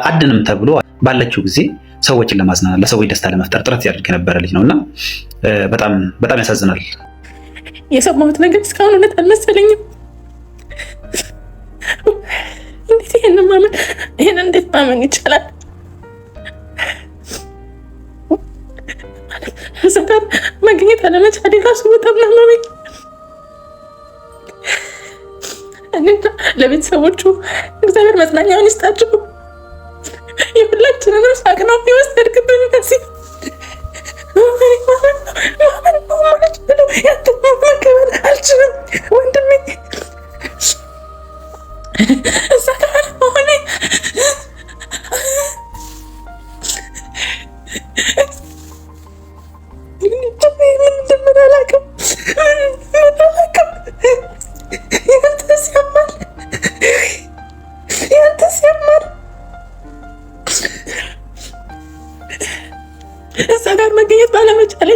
አድንም ተብሎ ባለችው ጊዜ ሰዎችን ለማዝናናት ለሰዎች ደስታ ለመፍጠር ጥረት ያደርግ የነበረ ልጅ ነውና በጣም በጣም ያሳዝናል። የሰማሁት ነገር እስካሁን እውነት አልመሰለኝም። እንዴት ይሄን እንዴት ማመን ይቻላል? እዛ ጋር መገኘት አለመቻሌ ራሱ በጣም ናመመኝ። ለቤተሰቦቹ እግዚአብሔር መጽናኛውን ይስጣችሁ። የሁላችንንም ሳቅ ነው የወሰድክብን። ከዚህ መቀበል አልችልም ወንድሜ። እዛ ጋር መሆኔ ምን እንደምን አላውቅም። ያንተስ ያማል። እዛ ጋር መገኘት ባለመቻሌ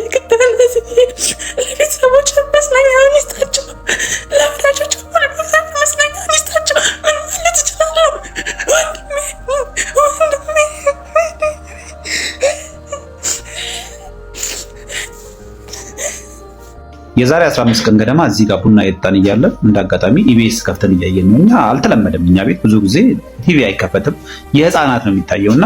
ለቤተሰቦች መጽናኛውን ይስጣቸው፣ ለወዳጆች መጽናኛውን ይስጣቸው። ምን ማለት እችላለሁ ወንድሜ። የዛሬ 15 ቀን ገደማ እዚህ ጋር ቡና የጠጣን እያለ እንዳጋጣሚ ኢቢኤስ ከፍተን እያየን ነው። እኛ አልተለመደም፣ እኛ ቤት ብዙ ጊዜ ቲቪ አይከፈትም፣ የህፃናት ነው የሚታየውና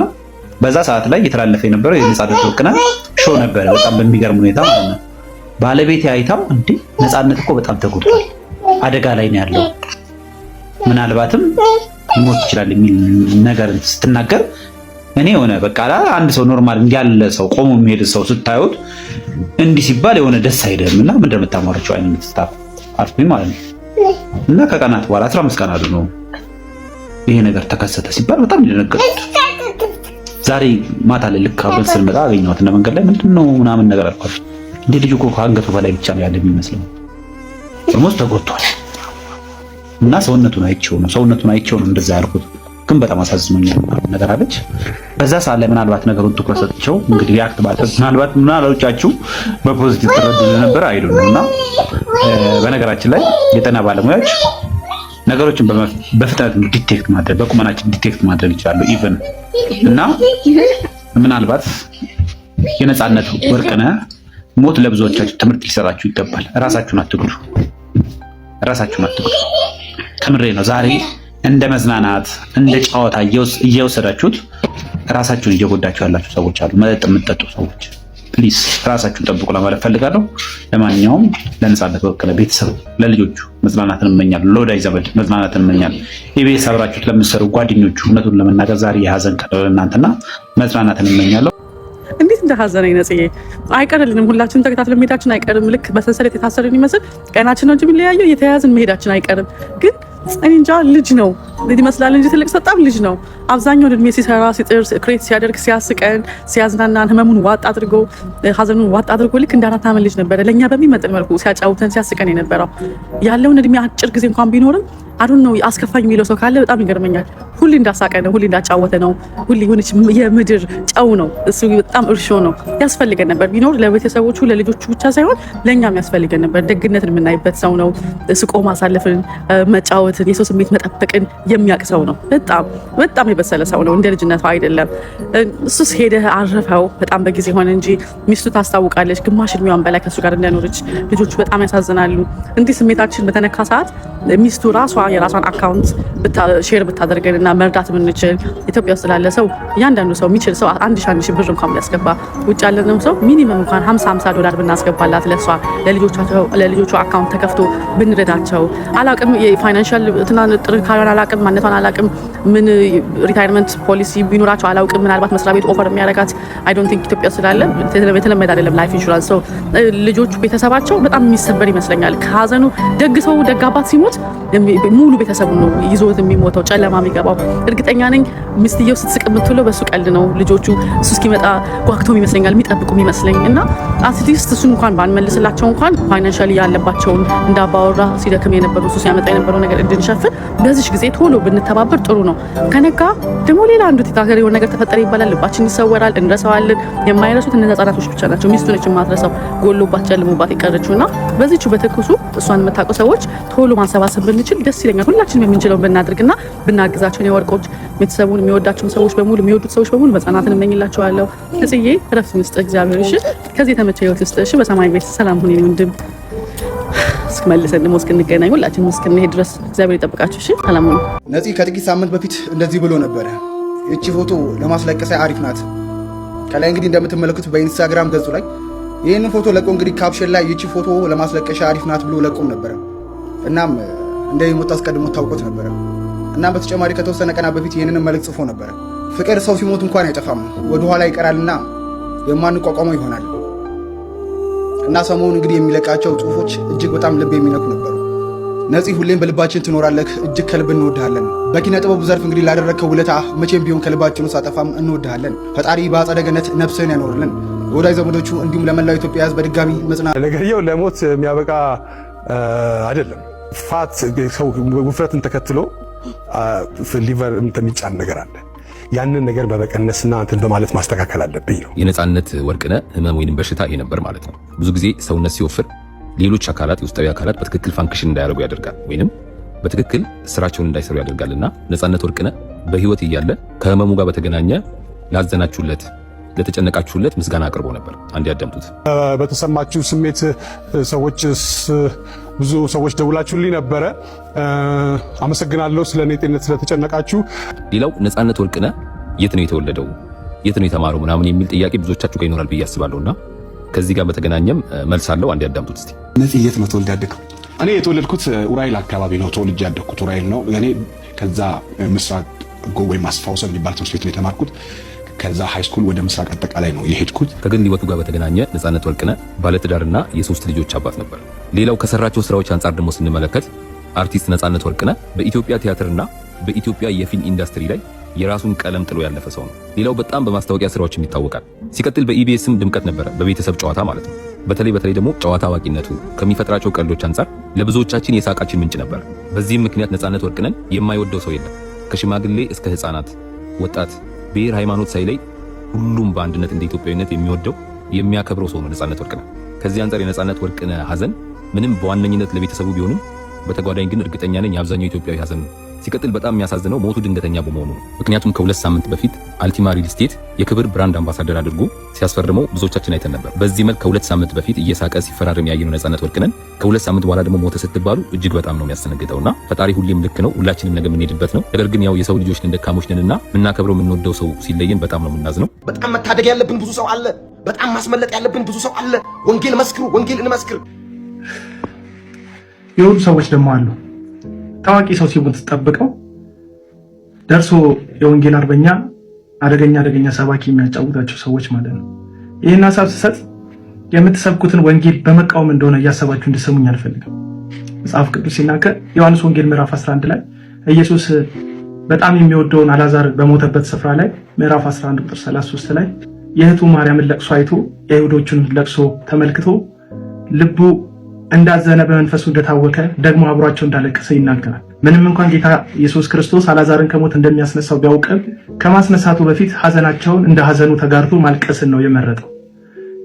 በዛ ሰዓት ላይ እየተላለፈ የነበረው የነፃነት ወርቅነህ ሾው ነበረ። በጣም በሚገርም ሁኔታ ማለት ነው። ባለቤቴ አይታው እንዴ ነፃነት እኮ በጣም ተጎድቷል፣ አደጋ ላይ ነው ያለው፣ ምናልባትም ሊሞት ይችላል የሚል ነገር ስትናገር እኔ የሆነ በቃ አንድ ሰው ኖርማል እንዲያለ ሰው ቆሞ የሚሄድ ሰው ስታዩት እንዲህ ሲባል የሆነ ደስ አይደለም እና ምን እንደምታማራቸው አይነት ስታፍ አልኩኝ ማለት ነው። እና ከቀናት በኋላ 15 ቀን አሉ ነው ይሄ ነገር ተከሰተ ሲባል በጣም ደነገጥኩት። ዛሬ ማታ ላይ ልክ አብረን ስንመጣ አገኘኋት እና መንገድ ላይ ምንድነው ምናምን ነገር አልኳት። እንዴ ልጅ እኮ ከአንገቱ በላይ ብቻ ነው ያለ የሚመስለው፣ ኦልሞስት ተጎድቷል እና ሰውነቱን አይቼው ነው እንደዛ ያልኩት። ግን በጣም አሳዝኖኛል ነገር አለች። በዛ ሰዓት ላይ ምናልባት ነገሩን ትኩረት ሰጥቼው እንግዲህ ሪአክት ባደረግ ምናልባቶቻችሁ በፖዚቲቭ ተረዱ ነበር አይደሉና በነገራችን ላይ የጤና ባለሙያዎች ነገሮችን በፍጥነት ዲቴክት ማድረግ በቁመናችን ዲቴክት ማድረግ ይችላሉ ኢቭን እና ምናልባት የነፃነት ወርቅነህ ሞት ለብዙዎቻችሁ ትምህርት ሊሰጣችሁ ይገባል። ራሳችሁን አትጉዱ። ተምሬ ነው ዛሬ እንደ መዝናናት እንደ ጨዋታ እየወሰዳችሁት ራሳችሁን እየጎዳችሁ ያላችሁ ሰዎች አሉ። መጠጥ የምትጠጡ ሰዎች ፕሊዝ ራሳችሁን ጠብቁ ለማለት ፈልጋለሁ። ለማንኛውም ለነፃነት ወርቅነህ ቤተሰብ ለልጆቹ መዝናናትን እመኛለሁ። ለወዳጅ ዘመድ መዝናናትን እመኛለሁ። ኢቢኤስ አብራችሁት ለምትሰሩ ጓደኞቹ እውነቱን ለመናገር ዛሬ የሀዘን ቀን ለእናንተና መዝናናትን እመኛለሁ። እንዴት እንደሀዘነኝ ነጽዬ አይቀርልንም። ሁላችንም ተከታትለን መሄዳችን አይቀርም። ልክ በሰንሰለት የታሰረን ይመስል ቀናችን ነው እንጂ የሚለያየው የተያያዝን መሄዳችን አይቀርም። ግን እኔ እንጃ ልጅ ነው ይመስላል እንጂ ትልቅ በጣም ልጅ ነው። አብዛኛውን እድሜ ሲሰራ ሲጥር ክሬት ሲያደርግ ሲያስቀን ሲያዝናናን ህመሙን ዋጥ አድርጎ ሀዘኑን ዋጥ አድርጎ ልክ እንደ 4 ዓመት ልጅ ነበረ ለእኛ በሚመጥን መልኩ ሲያጫውተን ሲያስቀን የነበረው። ያለውን እድሜ አጭር ጊዜ እንኳን ቢኖርም አዱን ነው አስከፋኝ የሚለው ሰው ካለ በጣም ይገርመኛል። ሁሌ እንዳሳቀ ነው፣ ሁሌ እንዳጫወተ ነው፣ ሁሌ የሆነች የምድር ጨው ነው። እሱ በጣም እርሾ ነው። ያስፈልገን ነበር ቢኖር ለቤተሰቦቹ ለልጆቹ ብቻ ሳይሆን ለእኛም ያስፈልገን ነበር። ደግነትን የምናይበት ሰው ነው። ስቆ ማሳለፍን፣ መጫወትን፣ የሰው ስሜት መጠበቅን የሚያውቅ ሰው ነው። በጣም የበሰለ ሰው ነው። እንደ ልጅነቱ አይደለም። እሱስ ሄደህ አረፈው በጣም በጊዜ ሆነ እንጂ ሚስቱ ታስታውቃለች። ግማሽ እድሜዋን በላይ ከእሱ ጋር እንደኖረች። ልጆቹ በጣም ያሳዝናሉ። እንዲህ ስሜታችን በተነካ ሰዓት ሚስቱ ራሷ የራሷን አካውንት ሼር ብታደርገንና መርዳት ብንችል ኢትዮጵያ ውስጥ ላለ ሰው እያንዳንዱ ሰው የሚችል ሰው 1,000 ብር እንኳን ቢያስገባ ውጭ ያለነው ሰው ሚኒመም እንኳን $50 ብናስገባላት ለሷ ለልጆቿ አካውንት ተከፍቶ ብንረዳቸው። አላቅም የፋይናንሻል ጥንካሬዋን አላቅም፣ ማንነቷን አላቅም፣ ምን ሪታይርመንት ፖሊሲ ቢኖራቸው አላውቅም። ምናልባት መስሪያ ቤት ኦፈር የሚያደርጋት አይ ዶንት ቲንክ ኢትዮጵያ ስላለ የተለመደ አይደለም ላይፍ ኢንሹራንስ። ሰው ልጆቹ ቤተሰባቸው በጣም የሚሰበር ይመስለኛል። ከሀዘኑ ደግ ሰው ደግ አባት ሲሞት ሙሉ ቤተሰቡ ነው ይዞት የሚሞተው ጨለማ የሚገባው። እርግጠኛ ነኝ ሚስትየው ስትስቅ የምትውለው በሱ ቀልድ ነው። ልጆቹ እሱ እስኪመጣ ጓግተው ይመስለኛል የሚጠብቁ ይመስለኝ እና አትሊስት እሱን እንኳን ባንመልስላቸው እንኳን ፋይናንሻሊ ያለባቸውን እንዳባወራ ሲደክም የነበረው እሱ ሲያመጣ የነበረው ነገር እንድንሸፍን በዚህ ጊዜ ቶሎ ቶሎ ብንተባበር ጥሩ ነው። ከነጋ ደግሞ ሌላ አንዱ ቲታገር የሆነ ነገር ተፈጠረ ይባላል፣ ልባችን ይሰወራል፣ እንረሳዋለን። የማይረሱት እነዛ ህጻናቶች ብቻ ናቸው። ሚስቱ ነች የማትረሳው ጎሎባት ጨልሞባት የቀረችውና በዚህች በትኩሱ እሷን የምታውቁ ሰዎች ቶሎ ማሰባሰብ ብንችል ደስ ይለኛል። ሁላችንም የምንችለውን ብናድርግና ብናግዛቸው የወርቆች ቤተሰቡን የሚወዳቸውን ሰዎች በሙሉ የሚወዱት ሰዎች በሙሉ መጽናናትን እመኝላቸዋለሁ። እጽዬ እረፍት ምስጥ እግዚአብሔር እሺ፣ ከዚህ የተመቸ ህይወት ውስጥ እሺ፣ በሰማይ ቤት ሰላም ሁኑ ወንድም። እስከመልሰን ደግሞ እስክንገናኝ ሁላችንም እስክንሄድ ድረስ እግዚአብሔር ይጠብቃችሁ። እሺ፣ ሰላም ሁኑ። ነፂ ከጥቂት ሳምንት በፊት እንደዚህ ብሎ ነበረ። እቺ ፎቶ ለማስለቀሻ አሪፍ ናት። ከላይ እንግዲህ እንደምትመለከቱት በኢንስታግራም ገጹ ላይ ይህንን ፎቶ ለቆ እንግዲህ ካፕሽን ላይ ይቺ ፎቶ ለማስለቀሻ አሪፍ ናት ብሎ ለቆም ነበረ። እናም እንደሚሞት አስቀድሞ ታውቆት ነበረ። እናም በተጨማሪ ከተወሰነ ቀናት በፊት ይህንን መልእክት ጽፎ ነበረ። ፍቅር ሰው ሲሞት እንኳን አይጠፋም፣ ወደኋላ ይቀራልና የማንቋቋመው ይሆናል። እና ሰሞኑን እንግዲህ የሚለቃቸው ጽሁፎች እጅግ በጣም ልብ የሚነኩ ነበሩ። ነፂ ሁሌም በልባችን ትኖራለህ፣ እጅግ ከልብ እንወድሃለን። በኪነ ጥበቡ ዘርፍ እንግዲህ ላደረግከው ውለታ መቼም ቢሆን ከልባችን ውስጥ አጠፋም እንወድሃለን። ፈጣሪ በአጸደ ገነት ነፍስህን ያኖርልን። ለወዳጅ ዘመዶቹ እንዲሁም ለመላው ኢትዮጵያ ሕዝብ በድጋሚ መጽናናት። ነገርየው ለሞት የሚያበቃ አይደለም። ፋት ሰው ውፍረትን ተከትሎ ሊቨር የሚጫን ነገር አለ። ያንን ነገር በመቀነስና እንትን በማለት ማስተካከል አለብኝ ነው። የነጻነት ወርቅነህ ህመም ወይንም በሽታ ይሄ ነበር ማለት ነው። ብዙ ጊዜ ሰውነት ሲወፍር ሌሎች አካላት የውስጣዊ አካላት በትክክል ፋንክሽን እንዳያደርጉ ያደርጋል፣ ወይንም በትክክል ስራቸውን እንዳይሰሩ ያደርጋልና ነጻነት ወርቅነህ በህይወት እያለ ከህመሙ ጋር በተገናኘ ላዘናችሁለት፣ ለተጨነቃችሁለት ምስጋና አቅርቦ ነበር። አንድ ያዳምጡት። በተሰማችሁ ስሜት ብዙ ሰዎች ደውላችሁልኝ ነበረ። አመሰግናለሁ ስለ እኔ ጤንነት ስለተጨነቃችሁ። ሌላው ነጻነት ወርቅነህ የት ነው የተወለደው፣ የት ነው የተማረው ምናምን የሚል ጥያቄ ብዙዎቻችሁ ጋር ይኖራል ብዬ አስባለሁና ከዚህ ጋር በተገናኘም መልስ አለው። አንድ ያዳምጡት እስቲ። ነፂ የት ነው ተወልደ ያደግከው? እኔ የተወለድኩት ኡራኤል አካባቢ ነው ተወልጄ ያደግኩት ኡራኤል ነው። እኔ ከዛ ምስራቅ ጎ ወይም አስፋውሰን የሚባል ትምህርት ቤት ነው የተማርኩት። ከዛ ሃይ ስኩል ወደ ምስራቅ አጠቃላይ ነው የሄድኩት። ከግል ህይወቱ ጋር በተገናኘ ነጻነት ወርቅነህ ባለትዳርና የሶስት ልጆች አባት ነበር። ሌላው ከሰራቸው ስራዎች አንጻር ደግሞ ስንመለከት አርቲስት ነጻነት ወርቅነህ በኢትዮጵያ ቲያትርና በኢትዮጵያ የፊልም ኢንዱስትሪ ላይ የራሱን ቀለም ጥሎ ያለፈ ሰው ነው። ሌላው በጣም በማስታወቂያ ስራዎችም ይታወቃል። ሲቀጥል በኢቢኤስም ድምቀት ነበረ፣ በቤተሰብ ጨዋታ ማለት ነው። በተለይ ደግሞ ጨዋታ አዋቂነቱ ከሚፈጥራቸው ቀልዶች አንጻር ለብዙዎቻችን የሳቃችን ምንጭ ነበር። በዚህም ምክንያት ነጻነት ወርቅነህን የማይወደው ሰው የለም። ከሽማግሌ እስከ ህፃናት፣ ወጣት፣ ብሔር፣ ሃይማኖት ሳይለይ ሁሉም በአንድነት እንደ ኢትዮጵያዊነት የሚወደው የሚያከብረው ሰው ነው ነጻነት ወርቅነህ። ከዚህ አንጻር የነጻነት ወርቅነህ ሀዘን ምንም በዋነኝነት ለቤተሰቡ ቢሆንም በተጓዳኝ ግን እርግጠኛ ነኝ የአብዛኛው ኢትዮጵያዊ ሀዘን ነው። ሲቀጥል በጣም የሚያሳዝነው ሞቱ ድንገተኛ በመሆኑ ነው። ምክንያቱም ከ2 ሳምንት በፊት አልቲማ ሪል ስቴት የክብር ብራንድ አምባሳደር አድርጎ ሲያስፈርመው ብዙዎቻችን አይተን ነበር። በዚህ መልክ ከ2 ሳምንት በፊት እየሳቀ ሲፈራረም ያየነው ነጻነት ወርቅነህን ከ2 ሳምንት በኋላ ደግሞ ሞተ ስትባሉ እጅግ በጣም ነው የሚያስደነግጠውና ፈጣሪ ሁሌም ልክ ነው፣ ሁላችንም ነገ የምንሄድበት ነው። ነገር ግን ያው የሰው ልጆች ነን፣ ደካሞች ነንና የምናከብረው የምንወደው ሰው ሲለየን በጣም ነው የምናዝነው። በጣም መታደግ ያለብን ብዙ ሰው አለ። በጣም ማስመለጥ ያለብን ብዙ ሰው አለ። ወንጌል መስክሩ፣ ወንጌል እንመስክር። የሆኑ ሰዎች ደግሞ አሉ ታዋቂ ሰው ሲሞት ጠብቀው ደርሶ የወንጌል አርበኛ አደገኛ ሰባኪ የሚያጫውታቸው ሰዎች ማለት ነው። ይህን ሀሳብ ስሰጥ የምትሰብኩትን ወንጌል በመቃወም እንደሆነ እያሰባችሁ እንድሰሙኝ አልፈልግም። መጽሐፍ ቅዱስ ሲናገር ዮሐንስ ወንጌል ምዕራፍ 11 ላይ ኢየሱስ በጣም የሚወደውን አልዓዛር በሞተበት ስፍራ ላይ ምዕራፍ 11 ቁጥር 33 ላይ የእህቱ ማርያምን ለቅሶ አይቶ የይሁዶቹን ለቅሶ ተመልክቶ ልቡ እንዳዘነ በመንፈሱ እንደታወከ ደግሞ አብሯቸው እንዳለቀሰ ይናገራል። ምንም እንኳን ጌታ ኢየሱስ ክርስቶስ አልዓዛርን ከሞት እንደሚያስነሳው ቢያውቅም ከማስነሳቱ በፊት ሐዘናቸውን እንደ ሐዘኑ ተጋርቶ ማልቀስን ነው የመረጠው።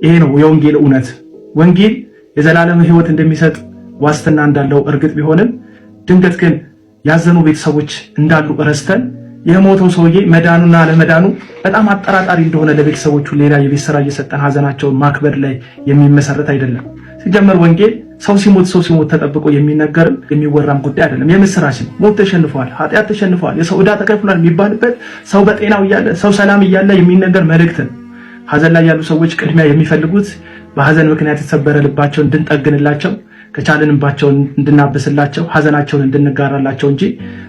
ይሄ ነው የወንጌል እውነት። ወንጌል የዘላለም ሕይወት እንደሚሰጥ ዋስትና እንዳለው እርግጥ ቢሆንም ድንገት ግን ያዘኑ ቤተሰቦች እንዳሉ ረስተን የሞተው ሰውዬ መዳኑና ለመዳኑ በጣም አጠራጣሪ እንደሆነ ለቤተሰቦቹ ሌላ የቤት ስራ እየሰጠን ሐዘናቸውን ማክበር ላይ የሚመሰረት አይደለም። ሲጀመር ወንጌል ሰው ሲሞት ተጠብቆ የሚነገርም የሚወራም ጉዳይ አይደለም። የምስራች ነው። ሞት ተሸንፏል፣ ኃጢአት ተሸንፏል፣ የሰው ዕዳ ተከፍሏል የሚባልበት ሰው በጤናው እያለ ሰው ሰላም እያለ የሚነገር መልእክት ነው። ሐዘን ላይ ያሉ ሰዎች ቅድሚያ የሚፈልጉት በሐዘን ምክንያት የተሰበረ ልባቸውን እንድንጠግንላቸው፣ ከቻልን እንባቸውን እንድናብስላቸው፣ ሐዘናቸውን እንድንጋራላቸው እንጂ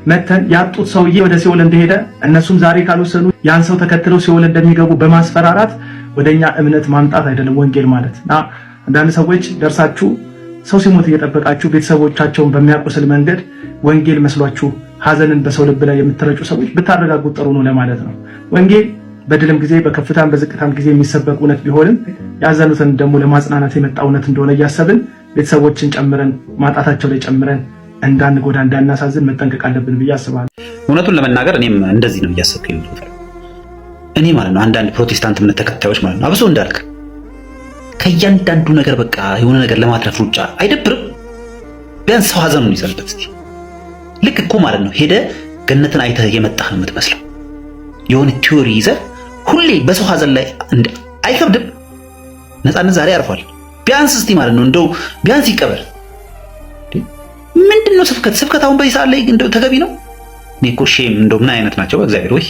መተን ያጡት ሰውዬ ወደ ሲኦል እንደሄደ እነሱም ዛሬ ካልወሰኑ ያን ሰው ተከትለው ሲኦል እንደሚገቡ በማስፈራራት ወደኛ እምነት ማምጣት አይደለም ወንጌል ማለት እና አንዳንድ ሰዎች ደርሳችሁ ሰው ሲሞት እየጠበቃችሁ ቤተሰቦቻቸውን በሚያቆስል መንገድ ወንጌል መስሏችሁ ሐዘንን በሰው ልብ ላይ የምትረጩ ሰዎች ብታረጋጉ ጥሩ ነው ለማለት ነው። ወንጌል በድልም ጊዜ በከፍታም በዝቅታም ጊዜ የሚሰበክ እውነት ቢሆንም ያዘኑትን ደግሞ ለማጽናናት የመጣ እውነት እንደሆነ እያሰብን ቤተሰቦችን ጨምረን ማጣታቸው ላይ ጨምረን እንዳንጎዳ እንዳናሳዝን መጠንቀቅ አለብን ብዬ አስባለሁ። እውነቱን ለመናገር እኔም እንደዚህ ነው እያሰብኩ ያለሁት። እኔ ማለት ነው አንዳንድ ፕሮቴስታንት እምነት ተከታዮች ማለት ነው አብሶ እንዳልክ ከእያንዳንዱ ነገር በቃ የሆነ ነገር ለማትረፍ ሩጫ አይደብርም? ቢያንስ ሰው ሀዘኑን ይዘልበት እስቲ። ልክ እኮ ማለት ነው ሄደ ገነትን አይተህ የመጣህ ነው የምትመስለው። የሆነ ቲዮሪ ይዘህ ሁሌ በሰው ሀዘን ላይ አይከብድም? ነፃነት ዛሬ አርፏል። ቢያንስ እስቲ ማለት ነው እንደው ቢያንስ ይቀበል። ምንድነው ስብከት አሁን በዚህ ሰዓት ላይ እንደው ተገቢ ነው? እኔ እኮ ሼም እንደው ምን አይነት ናቸው በእግዚአብሔር ወይ